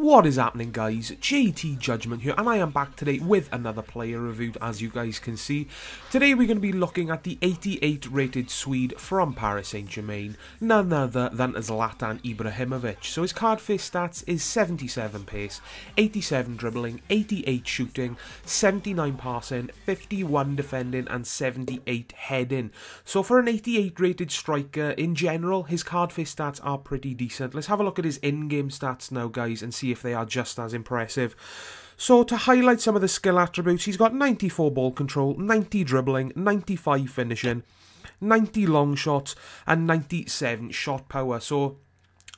What is happening, guys? JTJudgment here, and I am back today with another player review, as you guys can see. Today we're going to be looking at the 88 rated Swede from Paris Saint-Germain, none other than Zlatan Ibrahimovic. So his card face stats is 77 pace, 87 dribbling, 88 shooting, 79 passing, 51 defending, and 78 heading. So for an 88 rated striker, in general, his card face stats are pretty decent. Let's have a look at his in-game stats now, guys, and see if they are just as impressive. So to highlight some of the skill attributes, he's got 94 ball control, 90 dribbling, 95 finishing, 90 long shots, and 97 shot power. So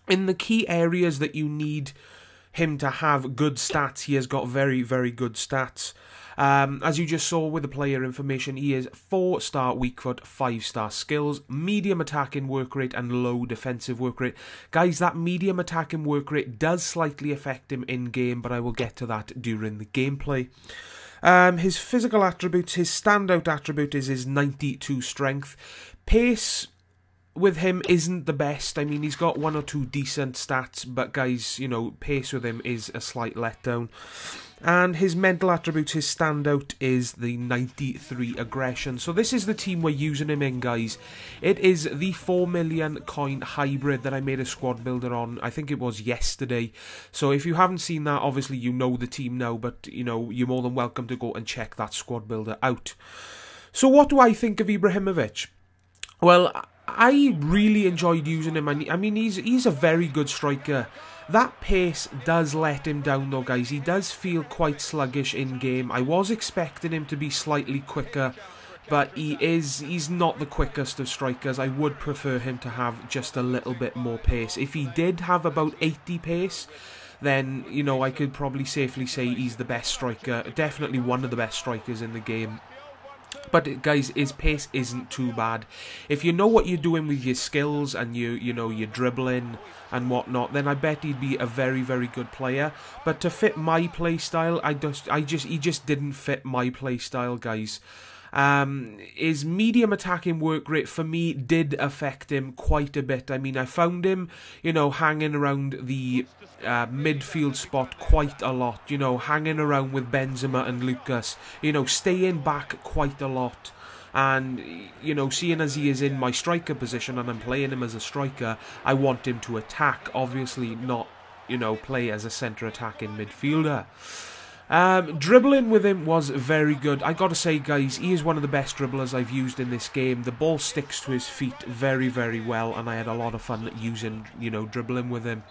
in the key areas that you need him to have good stats, he has got very, very good stats. As you just saw with the player information, he is 4-star weak foot, 5-star skills, medium attacking work rate, and low defensive work rate. Guys, that medium attacking work rate does slightly affect him in-game, but I will get to that during the gameplay. His physical attributes, his standout attribute is his 92 strength. Pace with him isn't the best. I mean, he's got one or two decent stats, but guys, you know, pace with him is a slight letdown. And his mental attributes, his standout is the 93 aggression. So this is the team we're using him in, guys. It is the 4 million coin hybrid that I made a squad builder on. I think it was yesterday. So if you haven't seen that, obviously you know the team now, but you know, you're more than welcome to go and check that squad builder out. So what do I think of Ibrahimovic? Well, I really enjoyed using him. I mean, he's a very good striker. That pace does let him down though, guys. He does feel quite sluggish in-game. I was expecting him to be slightly quicker, but he's not the quickest of strikers. I would prefer him to have just a little bit more pace. If he did have about 80 pace, then, you know, I could probably safely say he's the best striker. Definitely one of the best strikers in the game. But guys, his pace isn't too bad. If you know what you're doing with your skills and you know you're dribbling and whatnot, then I bet he'd be a very, very good player. But to fit my play style, he just didn't fit my play style, guys. His medium attacking work rate for me did affect him quite a bit. I mean, I found him, you know, hanging around the midfield spot quite a lot, you know, hanging around with Benzema and Lucas, you know, staying back quite a lot. And, you know, seeing as he is in my striker position and I'm playing him as a striker, I want him to attack, obviously not, you know, play as a centre attacking midfielder. Dribbling with him was very good. I gotta say, guys, he is one of the best dribblers I've used in this game. The ball sticks to his feet very, very well, and I had a lot of fun using, you know, dribbling with him.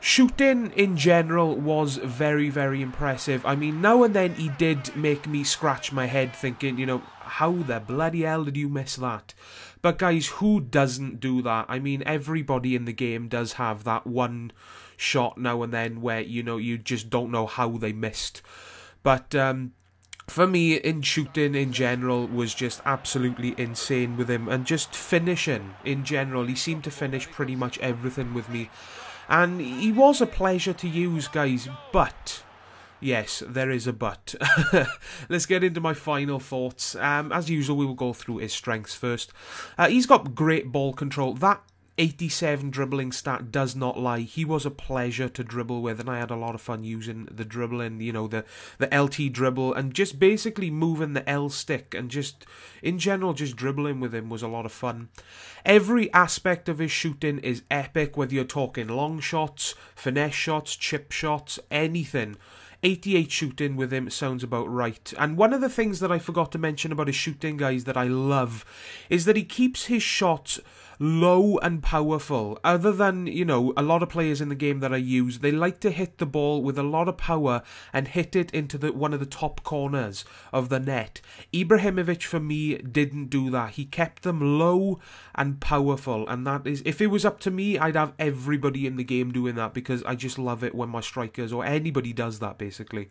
Shooting in general was very, very impressive. I mean, now and then he did make me scratch my head thinking, you know, how the bloody hell did you miss that? But guys, who doesn't do that? I mean, everybody in the game does have that one shot now and then where, you know, you just don't know how they missed. But for me, in shooting in general was just absolutely insane with him, and just finishing in general, he seemed to finish pretty much everything with me, and he was a pleasure to use, guys. But yes, there is a but. Let's get into my final thoughts. As usual, we will go through his strengths first. He's got great ball control. That 87 dribbling stat does not lie. He was a pleasure to dribble with, and I had a lot of fun using the dribbling, you know, the LT dribble, and just basically moving the L stick, and just in general just dribbling with him was a lot of fun. Every aspect of his shooting is epic, whether you're talking long shots, finesse shots, chip shots, anything. 88 shooting with him sounds about right. And one of the things that I forgot to mention about his shooting, guys, that I love, is that he keeps his shots low and powerful. Other than, you know, a lot of players in the game that I use, they like to hit the ball with a lot of power and hit it into one of the top corners of the net. Ibrahimovic, for me, didn't do that. He kept them low and powerful, and that is, if it was up to me, I'd have everybody in the game doing that, because I just love it when my strikers or anybody does that, basically.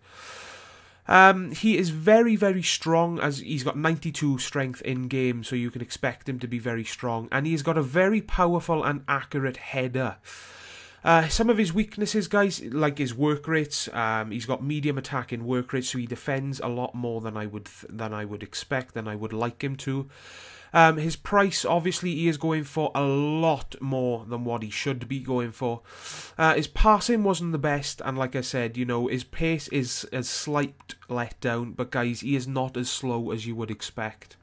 He is very, very strong, as he's got 92 strength in game, so you can expect him to be very strong, and he's got a very powerful and accurate header. Some of his weaknesses, guys, like his work rates. He's got medium attacking work rates, so he defends a lot more than I would expect, than I would like him to. His price, obviously, he is going for a lot more than what he should be going for. His passing wasn't the best, and like I said, you know, his pace is a slight letdown, but guys, he is not as slow as you would expect.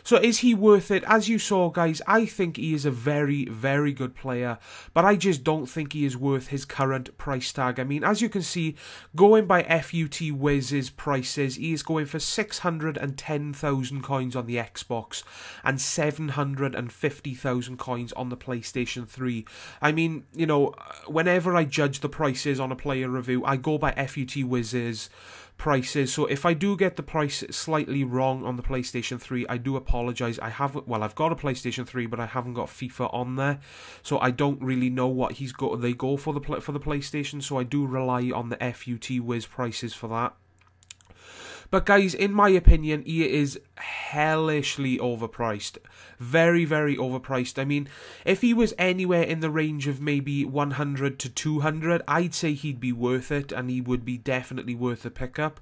So is he worth it? As you saw, guys, I think he is a very, very good player, but I just don't think he is worth his current price tag. I mean, as you can see, going by FUT Wiz's prices, he is going for 610,000 coins on the Xbox and 750,000 coins on the PlayStation 3. I mean, you know, whenever I judge the prices on a player review, I go by FUT Wiz's prices. So if I do get the price slightly wrong on the PlayStation 3, I do apologise. I've got a PlayStation 3, but I haven't got FIFA on there, so I don't really know what they go for the PlayStation. So I do rely on the FUT Wiz prices for that. But guys, in my opinion, he is hellishly overpriced. Very, very overpriced. I mean, if he was anywhere in the range of maybe 100 to 200, I'd say he'd be worth it, and he would be definitely worth a pickup.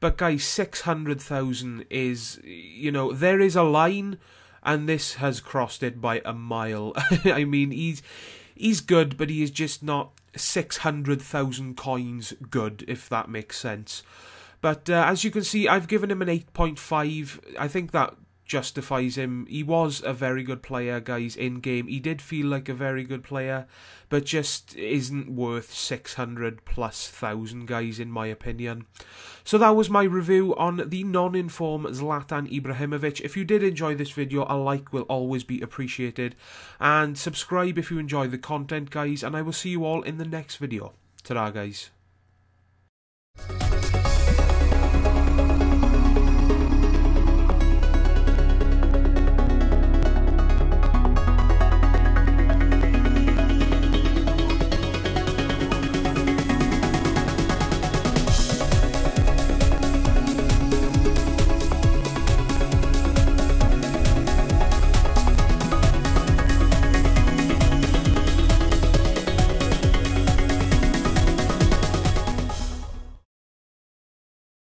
But guys, 600,000 is, you know, there is a line, and this has crossed it by a mile. I mean, he's good, but he is just not 600,000 coins good, if that makes sense. But as you can see, I've given him an 8.5. I think that justifies him. He was a very good player, guys, in-game. He did feel like a very good player, but just isn't worth 600,000+, guys, in my opinion. So that was my review on the non-inform Zlatan Ibrahimovic. If you did enjoy this video, a like will always be appreciated. And subscribe if you enjoy the content, guys, and I will see you all in the next video. Ta-ra, guys.